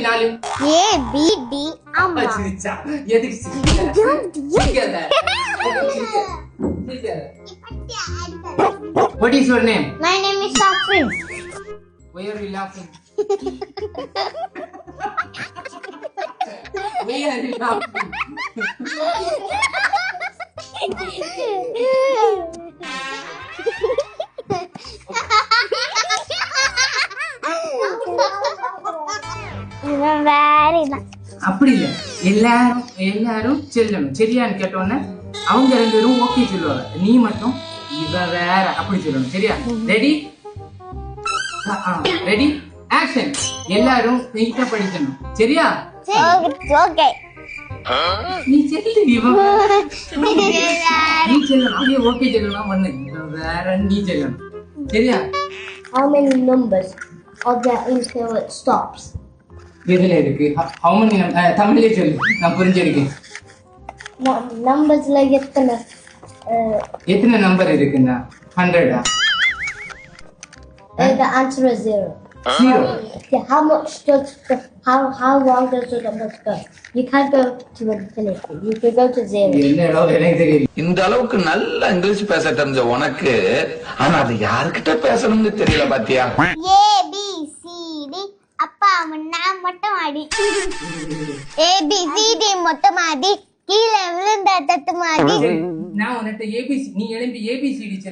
4 A B D அம்மா சிரிச்சா எதுக்கு சிரிக்காத What is your name? My name is Safin. Why are you laughing? Why are you laughing? இவன் வேற அப்படி இல்ல எல்லாரும் செல்லணும் சரியான்னு கேட்டோன்னே அவங்க 2 பேரும் ஓகே சொல்லுவாங்க நீ மட்டும் இவ வேற அப்படி சொல்லணும் சரியா ரெடி ஆக்ஷன் எல்லாரும் நீட்டா படிக்கணும் சரியா ஓகே நீ செல்லு நீ செல்லணும் அப்படியே ஓகே சொல்லலாம் பண்ணு வேற நீ செல்லணும் சரியா How many numbers are there until it stops? எதுல இருக்கு how many தமிழ்ல சொல்லு நான் புரிஞ்சிருக்கேன் Numbers எத்தனை நம்பர் இருக்குன்னா 100 the answer is 0. 0 Yeah, how long does the numbers go? You can't go to infinity. You can go to 0. என்னடா எனக்கு தெரியல இந்த அளவுக்கு நல்ல இங்கிலீஷ் பேச தெரிஞ்ச உனக்கு ஆனா அது யார்கிட்ட பேசணும்னு தெரியல பாத்தியா A B C D அப்பா நான் மட்டும் ஆடி A B C D மொத்தம் ஆடி கீழே விழுந்த தட்டு மாடி நான் உன்கிட்ட ஏபிசி நீ எழும்பி ஏபிசிடி சொல்லு